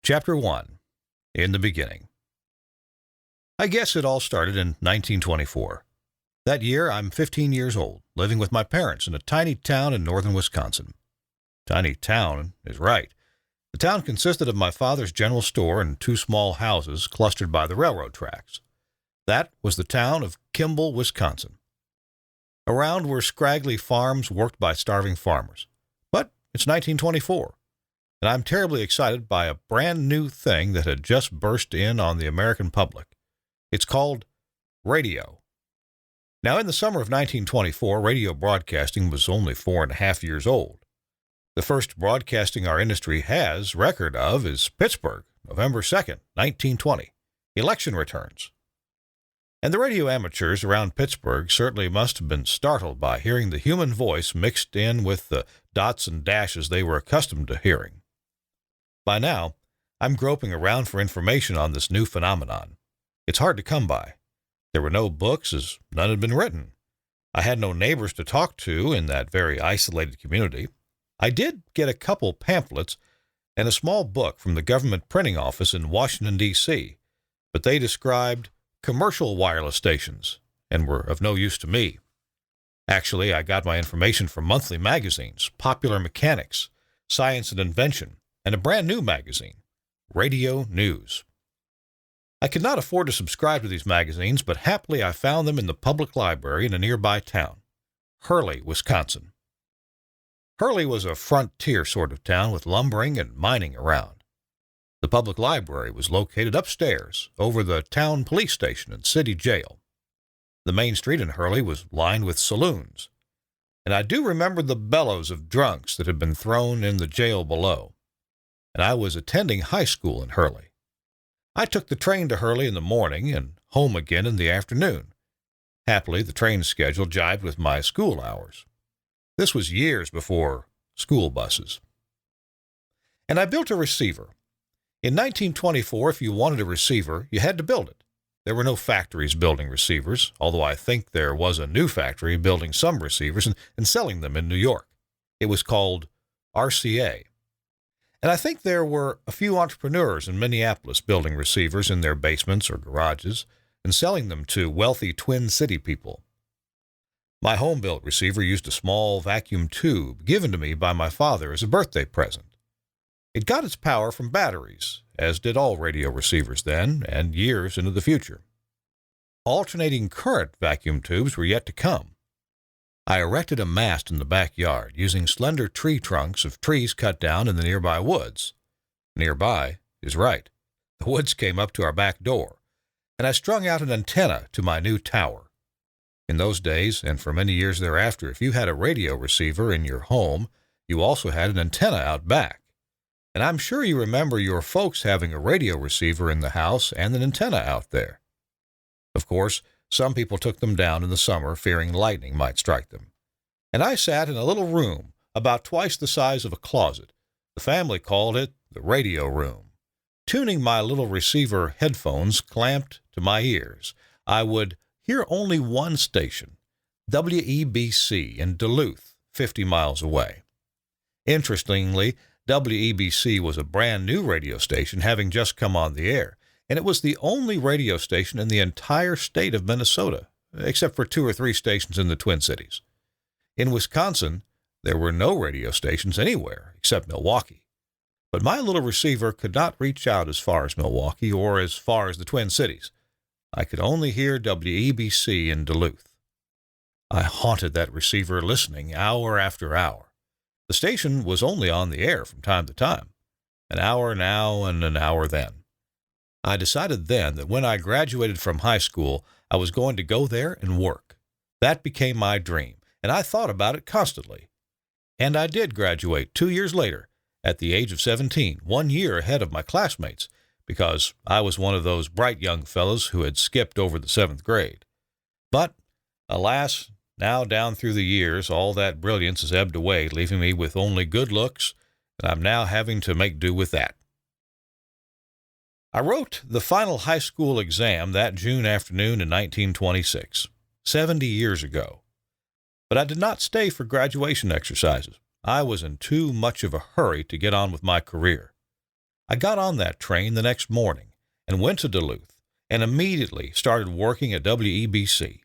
Chapter 1. In the Beginning. I guess it all started in 1924. That year, I'm 15 years old, living with my parents in a tiny town in northern Wisconsin. Tiny town is right. The town consisted of my father's general store and two small houses clustered by the railroad tracks. That was the town of Kimball, Wisconsin. Around were scraggly farms worked by starving farmers. But it's 1924. And I'm terribly excited by a brand new thing that had just burst in on the American public. It's called radio. Now, in the summer of 1924, radio broadcasting was only 4.5 years old. The first broadcasting our industry has record of is Pittsburgh, November 2nd, 1920, election returns. And the radio amateurs around Pittsburgh certainly must have been startled by hearing the human voice mixed in with the dots and dashes they were accustomed to hearing. By now, I'm groping around for information on this new phenomenon. It's hard to come by. There were no books, as none had been written. I had no neighbors to talk to in that very isolated community. I did get a couple pamphlets and a small book from the government printing office in Washington, D.C., but they described commercial wireless stations and were of no use to me. Actually, I got my information from monthly magazines, Popular Mechanics, Science and Invention, and a brand new magazine, Radio News. I could not afford to subscribe to these magazines, but happily I found them in the public library in a nearby town, Hurley, Wisconsin. Hurley was a frontier sort of town with lumbering and mining around. The public library was located upstairs, over the town police station and city jail. The main street in Hurley was lined with saloons, and I do remember the bellows of drunks that had been thrown in the jail below. And I was attending high school in Hurley. I took the train to Hurley in the morning and home again in the afternoon. Happily, the train schedule jibed with my school hours. This was years before school buses. And I built a receiver. In 1924, if you wanted a receiver, you had to build it. There were no factories building receivers, although I think there was a new factory building some receivers and selling them in New York. It was called RCA. And I think there were a few entrepreneurs in Minneapolis building receivers in their basements or garages and selling them to wealthy Twin City people. My home-built receiver used a small vacuum tube given to me by my father as a birthday present. It got its power from batteries, as did all radio receivers then and years into the future. Alternating current vacuum tubes were yet to come. I erected a mast in the backyard using slender tree trunks of trees cut down in the nearby woods. Nearby is right. The woods came up to our back door, and I strung out an antenna to my new tower. In those days, and for many years thereafter, if you had a radio receiver in your home, you also had an antenna out back. And I'm sure you remember your folks having a radio receiver in the house and an antenna out there. Of course, some people took them down in the summer, fearing lightning might strike them. And I sat in a little room, about twice the size of a closet. The family called it the radio room. Tuning my little receiver headphones clamped to my ears, I would hear only one station, WEBC in Duluth, 50 miles away. Interestingly, WEBC was a brand new radio station having just come on the air, and it was the only radio station in the entire state of Minnesota, except for 2 or 3 stations in the Twin Cities. In Wisconsin, there were no radio stations anywhere except Milwaukee. But my little receiver could not reach out as far as Milwaukee or as far as the Twin Cities. I could only hear WEBC in Duluth. I haunted that receiver listening hour after hour. The station was only on the air from time to time, an hour now and an hour then. I decided then that when I graduated from high school, I was going to go there and work. That became my dream, and I thought about it constantly. And I did graduate 2 years later, at the age of 17, 1 year ahead of my classmates, because I was one of those bright young fellows who had skipped over the 7th grade. But, alas, now down through the years, all that brilliance has ebbed away, leaving me with only good looks, and I'm now having to make do with that. I wrote the final high school exam that June afternoon in 1926, 70 years ago. But I did not stay for graduation exercises. I was in too much of a hurry to get on with my career. I got on that train the next morning and went to Duluth and immediately started working at WEBC.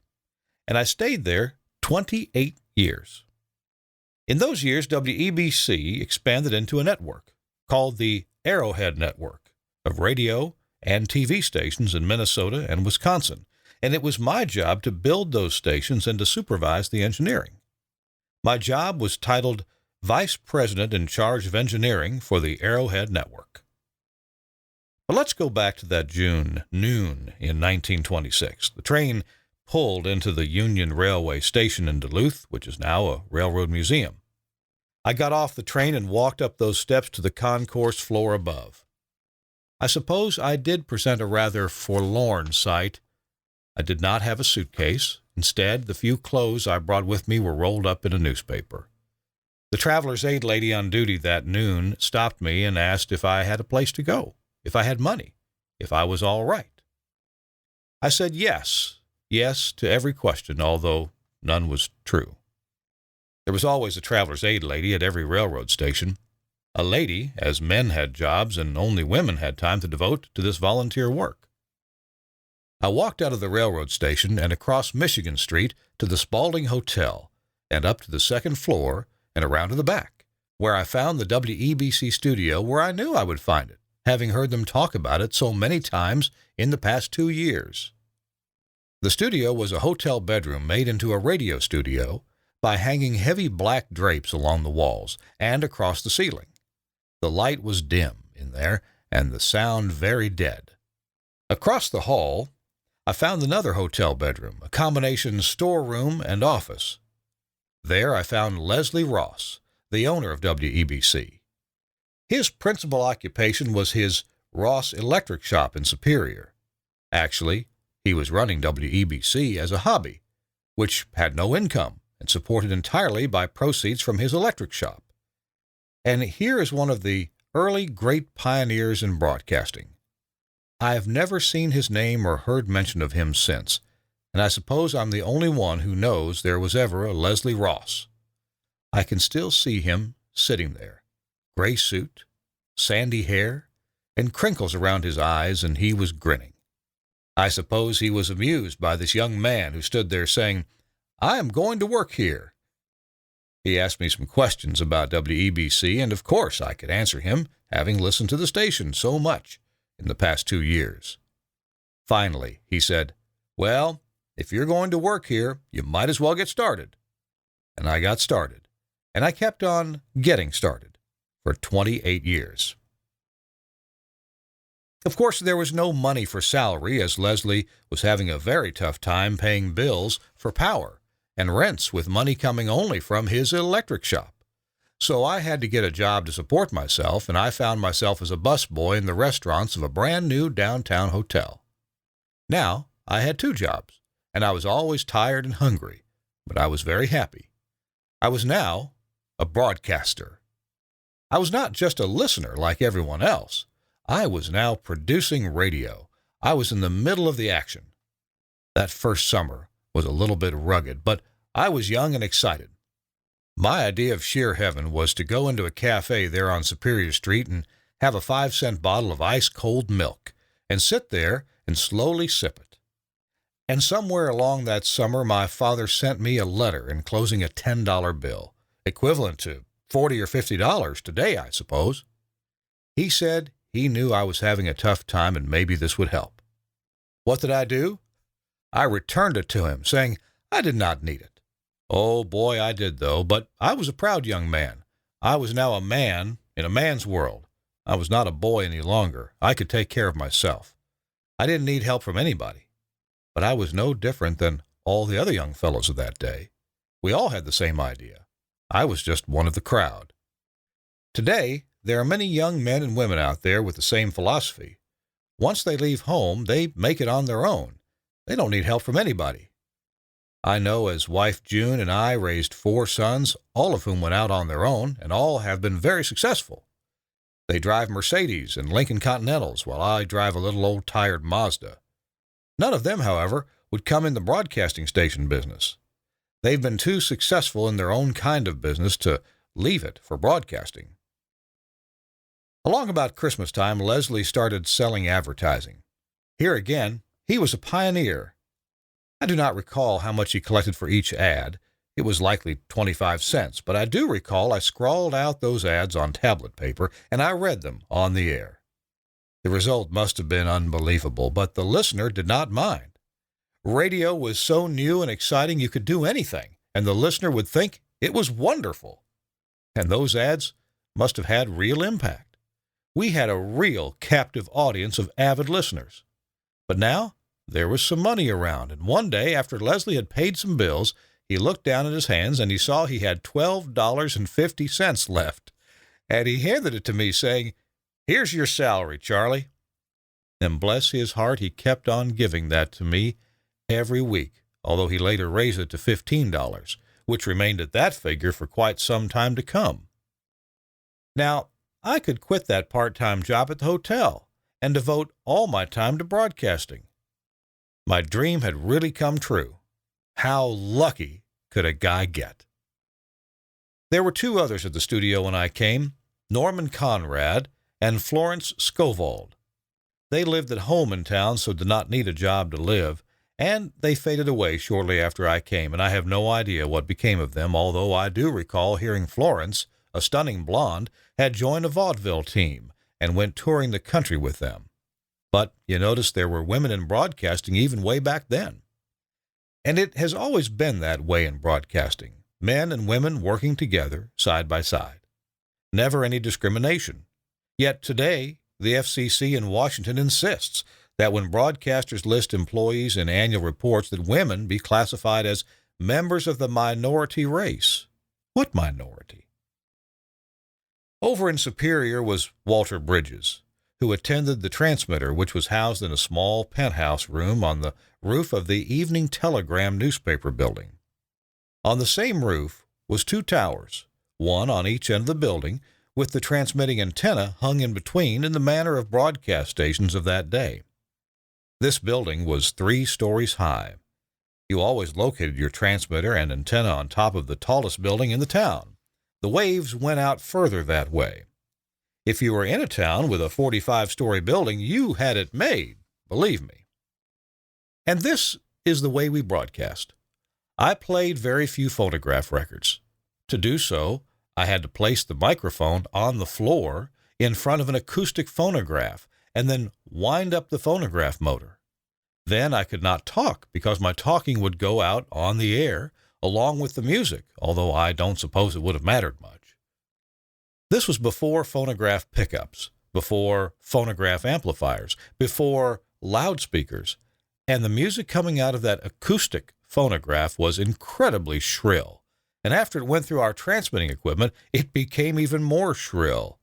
And I stayed there 28 years. In those years, WEBC expanded into a network called the Arrowhead Network of radio and TV stations in Minnesota and Wisconsin, and it was my job to build those stations and to supervise the engineering. My job was titled Vice President in charge of engineering for the Arrowhead Network. But let's go back to that June noon in 1926. The train pulled into the Union Railway Station in Duluth, which is now a railroad museum. I got off the train and walked up those steps to the concourse floor above. I suppose I did present a rather forlorn sight. I did not have a suitcase. Instead, the few clothes I brought with me were rolled up in a newspaper. The traveler's aid lady on duty that noon stopped me and asked if I had a place to go, if I had money, if I was all right. I said yes to every question, although none was true. There was always a traveler's aid lady at every railroad station. A lady, as men had jobs and only women had time to devote to this volunteer work. I walked out of the railroad station and across Michigan Street to the Spaulding Hotel and up to the second floor and around to the back, where I found the WEBC studio where I knew I would find it, having heard them talk about it so many times in the past 2 years. The studio was a hotel bedroom made into a radio studio by hanging heavy black drapes along the walls and across the ceiling. The light was dim in there and the sound very dead. Across the hall, I found another hotel bedroom, a combination storeroom and office. There I found Leslie Ross, the owner of WEBC. His principal occupation was his Ross Electric Shop in Superior. Actually, he was running WEBC as a hobby, which had no income and supported entirely by proceeds from his electric shop. And here is one of the early great pioneers in broadcasting. I have never seen his name or heard mention of him since, and I suppose I'm the only one who knows there was ever a Leslie Ross. I can still see him sitting there, gray suit, sandy hair, and crinkles around his eyes, and he was grinning. I suppose he was amused by this young man who stood there saying, "I am going to work here." He asked me some questions about WEBC, and of course I could answer him, having listened to the station so much in the past 2 years. Finally, he said, "Well, if you're going to work here, you might as well get started." And I got started, and I kept on getting started for 28 years. Of course, there was no money for salary, as Leslie was having a very tough time paying bills for power and rents with money coming only from his electric shop. So I had to get a job to support myself, and I found myself as a busboy in the restaurants of a brand new downtown hotel. Now, I had 2 jobs, and I was always tired and hungry, but I was very happy. I was now a broadcaster. I was not just a listener like everyone else. I was now producing radio. I was in the middle of the action. That first summer was a little bit rugged, but I was young and excited. My idea of sheer heaven was to go into a cafe there on Superior Street and have a 5-cent bottle of ice-cold milk and sit there and slowly sip it. And somewhere along that summer, my father sent me a letter enclosing a $10 bill, equivalent to $40 or $50 today, I suppose. He said he knew I was having a tough time and maybe this would help. What did I do? I returned it to him, saying I did not need it. Oh, boy, I did, though, but I was a proud young man. I was now a man in a man's world. I was not a boy any longer. I could take care of myself. I didn't need help from anybody. But I was no different than all the other young fellows of that day. We all had the same idea. I was just one of the crowd. Today, there are many young men and women out there with the same philosophy. Once they leave home, they make it on their own. They don't need help from anybody. I know as wife June and I raised 4 sons, all of whom went out on their own, and all have been very successful. They drive Mercedes and Lincoln Continentals, while I drive a little old tired Mazda. None of them, however, would come in the broadcasting station business. They've been too successful in their own kind of business to leave it for broadcasting. Along about Christmas time, Leslie started selling advertising. Here again, he was a pioneer. I do not recall how much he collected for each ad. It was likely 25 cents, but I do recall I scrawled out those ads on tablet paper and I read them on the air. The result must have been unbelievable, but the listener did not mind. Radio was so new and exciting you could do anything, and the listener would think it was wonderful. And those ads must have had real impact. We had a real captive audience of avid listeners. But now there was some money around, and one day, after Leslie had paid some bills, he looked down at his hands and he saw he had $12.50 left. And he handed it to me, saying, "Here's your salary, Charlie." And bless his heart, he kept on giving that to me every week, although he later raised it to $15, which remained at that figure for quite some time to come. Now, I could quit that part-time job at the hotel and devote all my time to broadcasting. My dream had really come true. How lucky could a guy get? There were two others at the studio when I came, Norman Conrad and Florence Scovold. They lived at home in town, so did not need a job to live, and they faded away shortly after I came, and I have no idea what became of them, although I do recall hearing Florence, a stunning blonde, had joined a vaudeville team and went touring the country with them. But you notice there were women in broadcasting even way back then. And it has always been that way in broadcasting, men and women working together, side by side. Never any discrimination. Yet today, the FCC in Washington insists that when broadcasters list employees in annual reports that women be classified as members of the minority race. What minority? Over in Superior was Walter Bridges, who attended the transmitter, which was housed in a small penthouse room on the roof of the Evening Telegram newspaper building. On the same roof was two towers, one on each end of the building, with the transmitting antenna hung in between in the manner of broadcast stations of that day. This building was 3 stories high. You always located your transmitter and antenna on top of the tallest building in the town. The waves went out further that way. If you were in a town with a 45-story building, you had it made, believe me. And this is the way we broadcast. I played very few phonograph records. To do so, I had to place the microphone on the floor in front of an acoustic phonograph and then wind up the phonograph motor. Then I could not talk because my talking would go out on the air along with the music, although I don't suppose it would have mattered much. This was before phonograph pickups, before phonograph amplifiers, before loudspeakers, and the music coming out of that acoustic phonograph was incredibly shrill, and after it went through our transmitting equipment, it became even more shrill.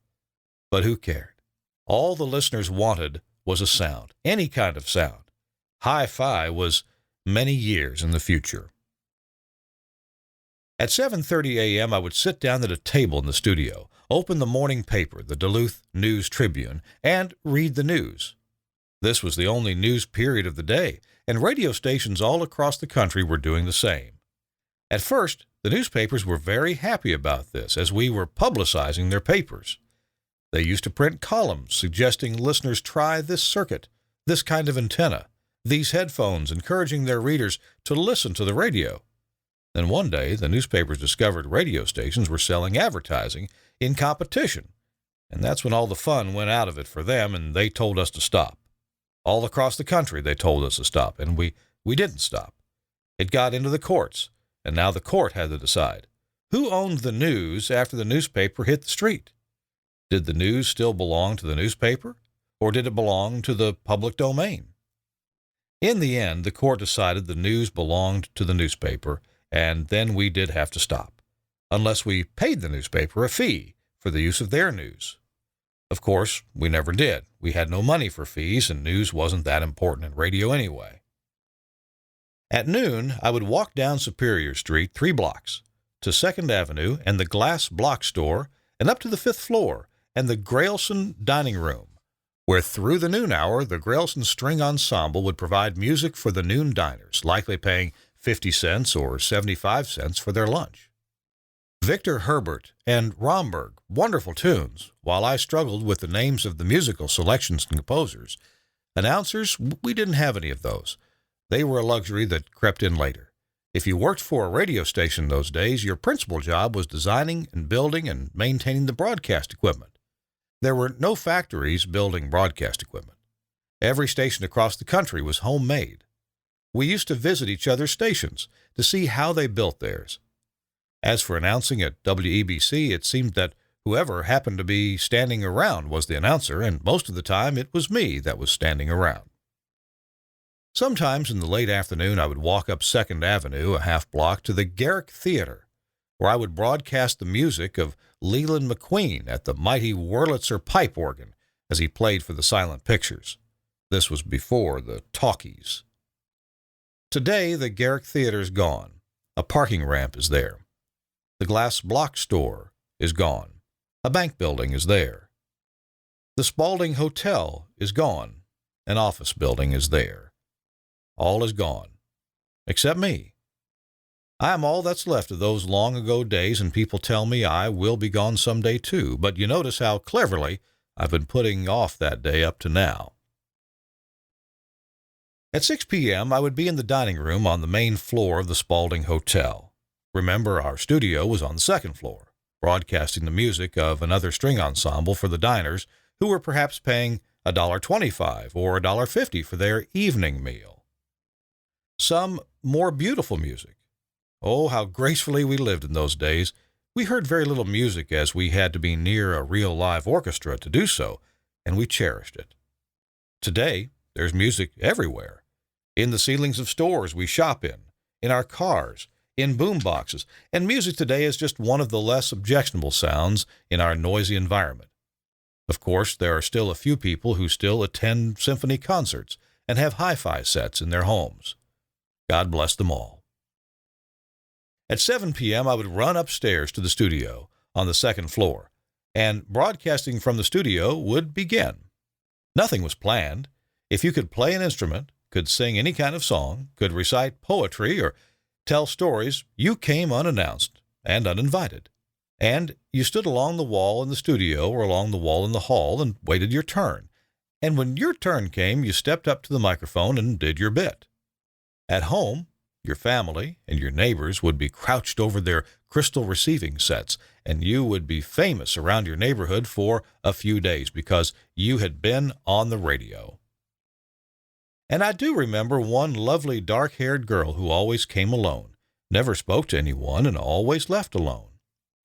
But who cared? All the listeners wanted was a sound, any kind of sound. Hi-fi was many years in the future. At 7:30 a.m., I would sit down at a table in the studio, open the morning paper, the Duluth News-Tribune, and read the news. This was the only news period of the day, and radio stations all across the country were doing the same. At first, the newspapers were very happy about this, as we were publicizing their papers. They used to print columns suggesting listeners try this circuit, this kind of antenna, these headphones, encouraging their readers to listen to the radio. Then one day, the newspapers discovered radio stations were selling advertising in competition, and that's when all the fun went out of it for them, and they told us to stop. All across the country, they told us to stop, and we didn't stop. It got into the courts, and now the court had to decide. Who owned the news after the newspaper hit the street? Did the news still belong to the newspaper, or did it belong to the public domain? In the end, the court decided the news belonged to the newspaper, and then we did have to stop, unless we paid the newspaper a fee for the use of their news. Of course, we never did. We had no money for fees, and news wasn't that important in radio anyway. At noon, I would walk down Superior Street 3 blocks to 2nd Avenue and the Glass Block Store and up to the 5th floor and the Grailson Dining Room, where through the noon hour, the Grailson String Ensemble would provide music for the noon diners, likely paying 50 cents or 75 cents for their lunch. Victor Herbert and Romberg, wonderful tunes, while I struggled with the names of the musical selections and composers. Announcers, we didn't have any of those. They were a luxury that crept in later. If you worked for a radio station those days, your principal job was designing and building and maintaining the broadcast equipment. There were no factories building broadcast equipment. Every station across the country was homemade. We used to visit each other's stations to see how they built theirs. As for announcing at WEBC, it seemed that whoever happened to be standing around was the announcer, and most of the time it was me that was standing around. Sometimes in the late afternoon, I would walk up 2nd Avenue, a half block, to the Garrick Theater, where I would broadcast the music of Leland McQueen at the mighty Wurlitzer pipe organ as he played for the silent pictures. This was before the talkies. Today, the Garrick Theater is gone. A parking ramp is there. The glass block store is gone. A bank building is there. The Spaulding Hotel is gone. An office building is there. All is gone, except me. I am all that's left of those long ago days, and people tell me I will be gone someday too, but you notice how cleverly I've been putting off that day up to now. At 6 p.m., I would be in the dining room on the main floor of the Spaulding Hotel. Remember, our studio was on the 2nd floor, broadcasting the music of another string ensemble for the diners who were perhaps paying $1.25 or $1.50 for their evening meal. Some more beautiful music. Oh, how gracefully we lived in those days. We heard very little music as we had to be near a real live orchestra to do so, and we cherished it. Today, there's music everywhere. In the ceilings of stores we shop in our cars, in boom boxes, and music today is just one of the less objectionable sounds in our noisy environment. Of course, there are still a few people who still attend symphony concerts and have hi-fi sets in their homes. God bless them all. At 7 p.m., I would run upstairs to the studio on the 2nd floor, and broadcasting from the studio would begin. Nothing was planned. If you could play an instrument, could sing any kind of song, could recite poetry, or tell stories, you came unannounced and uninvited. And you stood along the wall in the studio or along the wall in the hall and waited your turn. And when your turn came, you stepped up to the microphone and did your bit. At home, your family and your neighbors would be crouched over their crystal receiving sets, and you would be famous around your neighborhood for a few days because you had been on the radio. And I do remember one lovely dark-haired girl who always came alone, never spoke to anyone, and always left alone.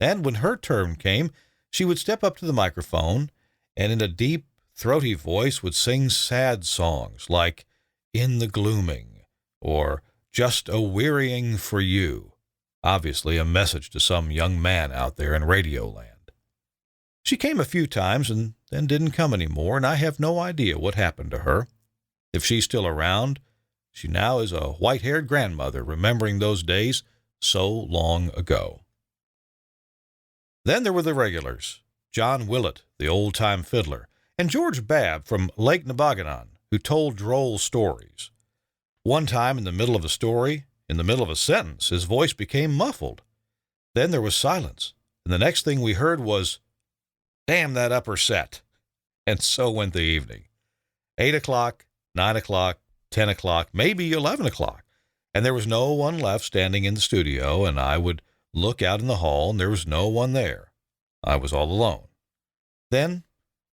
And when her turn came, she would step up to the microphone and in a deep, throaty voice would sing sad songs like In the Gloaming or Just a Wearying for You, obviously a message to some young man out there in radio land. She came a few times and then didn't come anymore, and I have no idea what happened to her. If she's still around, she now is a white-haired grandmother remembering those days so long ago. Then there were the regulars, John Willett, the old-time fiddler, and George Babb from Lake Neboganon, who told droll stories. One time in the middle of a story, in the middle of a sentence, his voice became muffled. Then there was silence, and the next thing we heard was, "Damn that upper set." And so went the evening. 8 o'clock, 9 o'clock, 10 o'clock, maybe 11 o'clock, and there was no one left standing in the studio, and I would look out in the hall, and there was no one there. I was all alone. Then,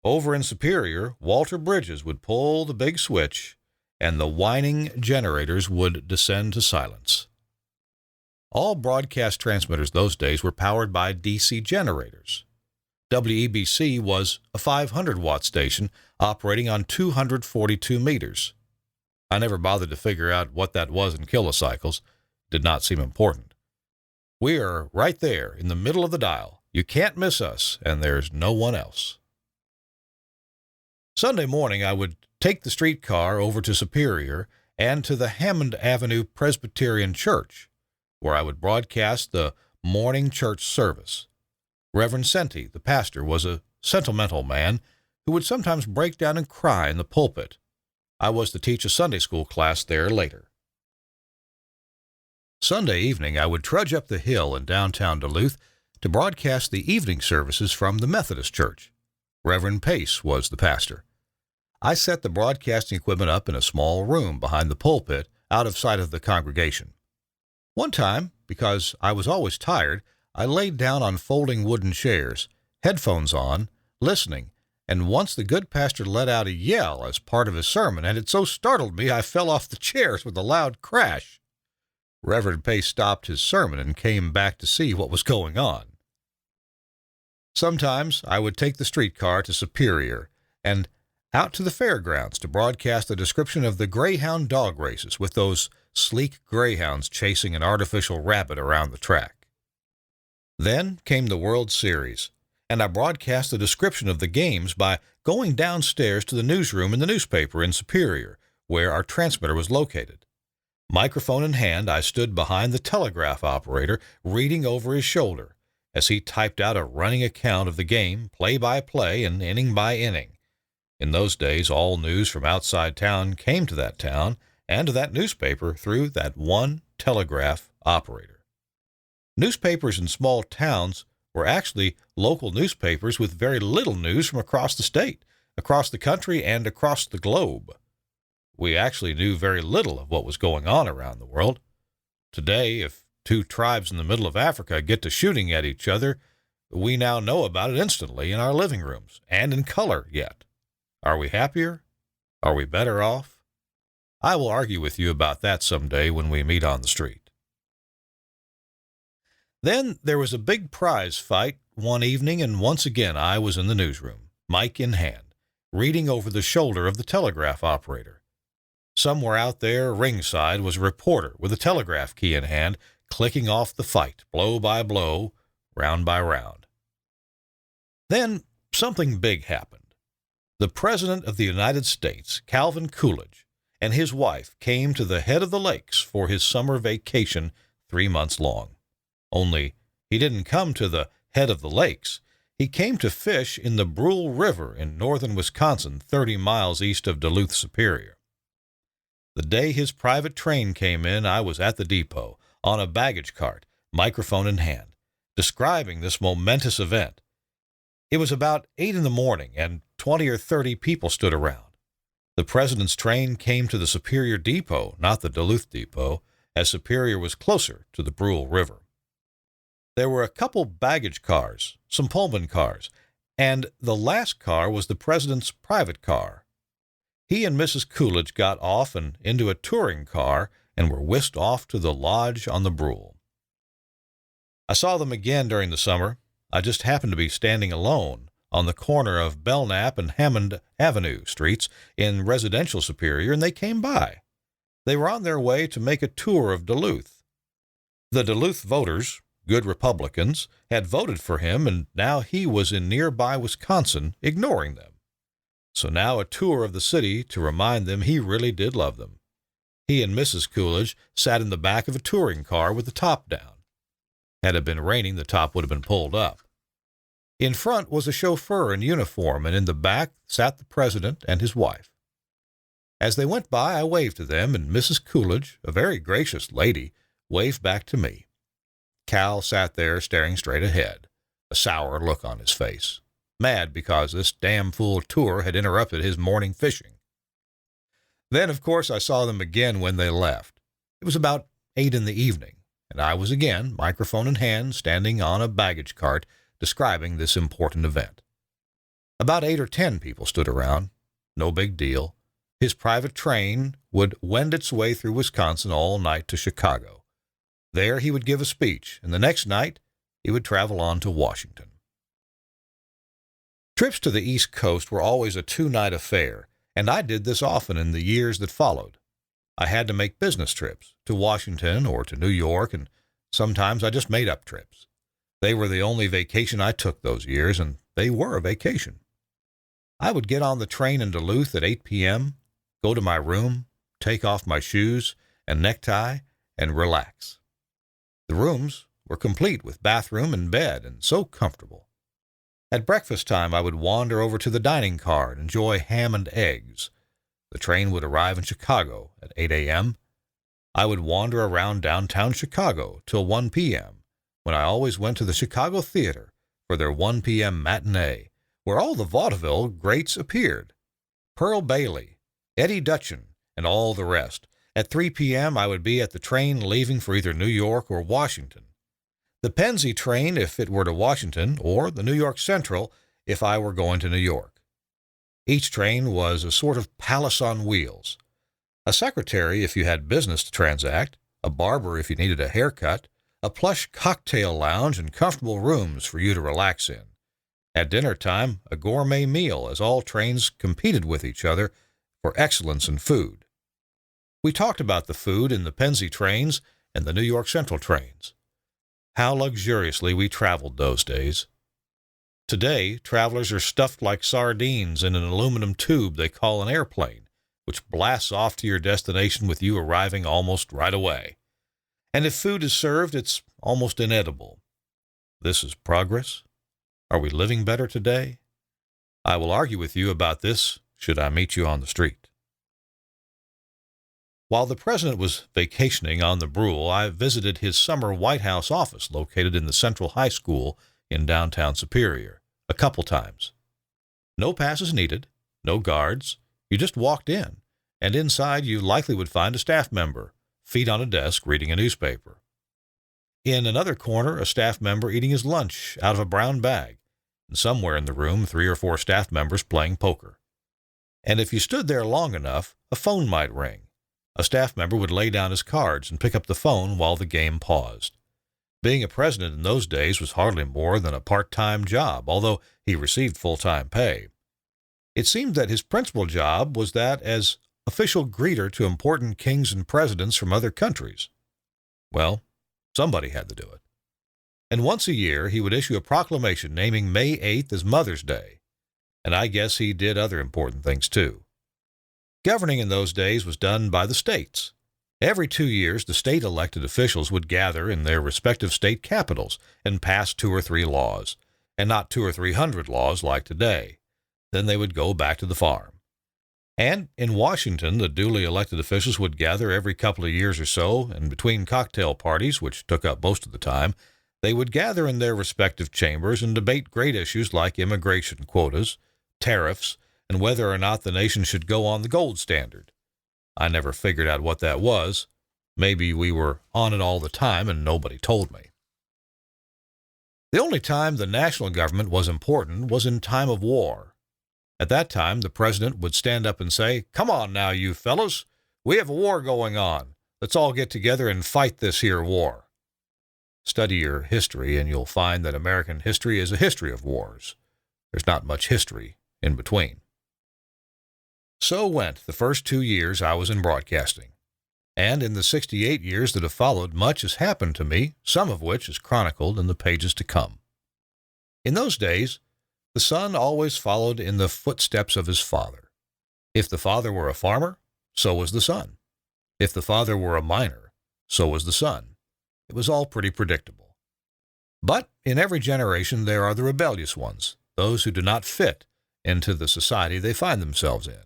over in Superior, Walter Bridges would pull the big switch, and the whining generators would descend to silence. All broadcast transmitters those days were powered by DC generators. WEBC was a 500-watt station operating on 242 meters. I never bothered to figure out what that was in kilocycles. Did not seem important. We are right there in the middle of the dial. You can't miss us, and there's no one else. Sunday morning, I would take the streetcar over to Superior and to the Hammond Avenue Presbyterian Church, where I would broadcast the morning church service. Reverend Senti, the pastor, was a sentimental man who would sometimes break down and cry in the pulpit. I was to teach a Sunday school class there later. Sunday evening, I would trudge up the hill in downtown Duluth to broadcast the evening services from the Methodist Church. Reverend Pace was the pastor. I set the broadcasting equipment up in a small room behind the pulpit, out of sight of the congregation. One time, because I was always tired, I laid down on folding wooden chairs, headphones on, listening, and once the good pastor let out a yell as part of his sermon, and it so startled me I fell off the chairs with a loud crash. Reverend Pace stopped his sermon and came back to see what was going on. Sometimes I would take the streetcar to Superior and out to the fairgrounds to broadcast a description of the greyhound dog races with those sleek greyhounds chasing an artificial rabbit around the track. Then came the World Series, and I broadcast a description of the games by going downstairs to the newsroom in the newspaper in Superior, where our transmitter was located. Microphone in hand, I stood behind the telegraph operator, reading over his shoulder, as he typed out a running account of the game, play-by-play and inning by inning. In those days, all news from outside town came to that town and to that newspaper through that one telegraph operator. Newspapers in small towns were actually local newspapers with very little news from across the state, across the country, and across the globe. We actually knew very little of what was going on around the world. Today, if two tribes in the middle of Africa get to shooting at each other, we now know about it instantly in our living rooms, and in color yet. Are we happier? Are we better off? I will argue with you about that someday when we meet on the street. Then there was a big prize fight one evening, and once again I was in the newsroom, mic in hand, reading over the shoulder of the telegraph operator. Somewhere out there ringside was a reporter with a telegraph key in hand, clicking off the fight, blow by blow, round by round. Then something big happened. The President of the United States, Calvin Coolidge, and his wife came to the head of the lakes for his summer vacation 3 months long. Only he didn't come to the head of the lakes. He came to fish in the Brule River in northern Wisconsin, 30 miles east of Duluth, Superior. The day his private train came in, I was at the depot, on a baggage cart, microphone in hand, describing this momentous event. It was about 8 in the morning, and 20 or 30 people stood around. The President's train came to the Superior Depot, not the Duluth Depot, as Superior was closer to the Brule River. There were a couple baggage cars, some Pullman cars, and the last car was the President's private car. He and Mrs. Coolidge got off and into a touring car and were whisked off to the lodge on the Brule. I saw them again during the summer. I just happened to be standing alone on the corner of Belknap and Hammond Avenue streets in residential Superior, and they came by. They were on their way to make a tour of Duluth. The Duluth voters, good Republicans, had voted for him, and now he was in nearby Wisconsin, ignoring them. So now a tour of the city to remind them he really did love them. He and Mrs. Coolidge sat in the back of a touring car with the top down. Had it been raining, the top would have been pulled up. In front was a chauffeur in uniform, and in the back sat the President and his wife. As they went by, I waved to them, and Mrs. Coolidge, a very gracious lady, waved back to me. Cal sat there staring straight ahead, a sour look on his face, mad because this damn fool tour had interrupted his morning fishing. Then, of course, I saw them again when they left. It was about 8 in the evening, and I was again, microphone in hand, standing on a baggage cart, describing this important event. About 8 or 10 people stood around. No big deal. His private train would wend its way through Wisconsin all night to Chicago. There he would give a speech, and the next night he would travel on to Washington. Trips to the East Coast were always a 2-night affair, and I did this often in the years that followed. I had to make business trips to Washington or to New York, and sometimes I just made up trips. They were the only vacation I took those years, and they were a vacation. I would get on the train in Duluth at 8 p.m., go to my room, take off my shoes and necktie, and relax. The rooms were complete with bathroom and bed, and so comfortable. At breakfast time, I would wander over to the dining car and enjoy ham and eggs. The train would arrive in Chicago at 8 a.m. I would wander around downtown Chicago till 1 p.m., when I always went to the Chicago Theater for their 1 p.m. matinee, where all the vaudeville greats appeared. Pearl Bailey, Eddie Dutchin, and all the rest. At 3 p.m. I would be at the train leaving for either New York or Washington. The Pennsy train if it were to Washington, or the New York Central if I were going to New York. Each train was a sort of palace on wheels. A secretary if you had business to transact, a barber if you needed a haircut, a plush cocktail lounge and comfortable rooms for you to relax in. At dinner time, a gourmet meal as all trains competed with each other for excellence in food. We talked about the food in the Pennsy trains and the New York Central trains. How luxuriously we traveled those days. Today, travelers are stuffed like sardines in an aluminum tube they call an airplane, which blasts off to your destination with you arriving almost right away. And if food is served, it's almost inedible. This is progress? Are we living better today? I will argue with you about this should I meet you on the street. While the president was vacationing on the Brule, I visited his summer White House office located in the Central High School in downtown Superior a couple times. No passes needed, no guards. You just walked in, and inside you likely would find a staff member, feet on a desk reading a newspaper. In another corner, a staff member eating his lunch out of a brown bag, and somewhere in the room 3 or 4 staff members playing poker. And if you stood there long enough, a phone might ring. A staff member would lay down his cards and pick up the phone while the game paused. Being a president in those days was hardly more than a part-time job, although he received full-time pay. It seemed that his principal job was that as official greeter to important kings and presidents from other countries. Well, somebody had to do it. And once a year, he would issue a proclamation naming May 8th as Mother's Day. And I guess he did other important things, too. Governing in those days was done by the states. Every 2 years, the state elected officials would gather in their respective state capitals and pass 2 or 3 laws, and not 200 or 300 laws like today. Then they would go back to the farm. And in Washington, the duly elected officials would gather every couple of years or so, and between cocktail parties, which took up most of the time, they would gather in their respective chambers and debate great issues like immigration quotas, tariffs, and whether or not the nation should go on the gold standard. I never figured out what that was. Maybe we were on it all the time and nobody told me. The only time the national government was important was in time of war. At that time, the president would stand up and say, "Come on now, you fellows. We have a war going on. Let's all get together and fight this here war." Study your history and you'll find that American history is a history of wars. There's not much history in between. So went the first 2 years I was in broadcasting. And in the 68 years that have followed, much has happened to me, some of which is chronicled in the pages to come. In those days, the son always followed in the footsteps of his father. If the father were a farmer, so was the son. If the father were a miner, so was the son. It was all pretty predictable. But in every generation there are the rebellious ones, those who do not fit into the society they find themselves in.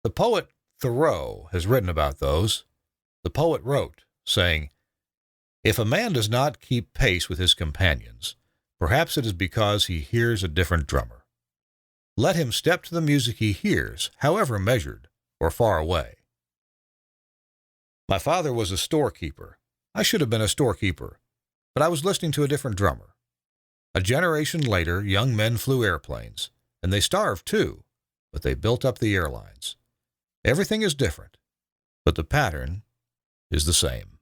The poet Thoreau has written about those. The poet wrote, saying, "If a man does not keep pace with his companions, perhaps it is because he hears a different drummer. Let him step to the music he hears, however measured or far away." My father was a storekeeper. I should have been a storekeeper, but I was listening to a different drummer. A generation later, young men flew airplanes, and they starved too, but they built up the airlines. Everything is different, but the pattern is the same.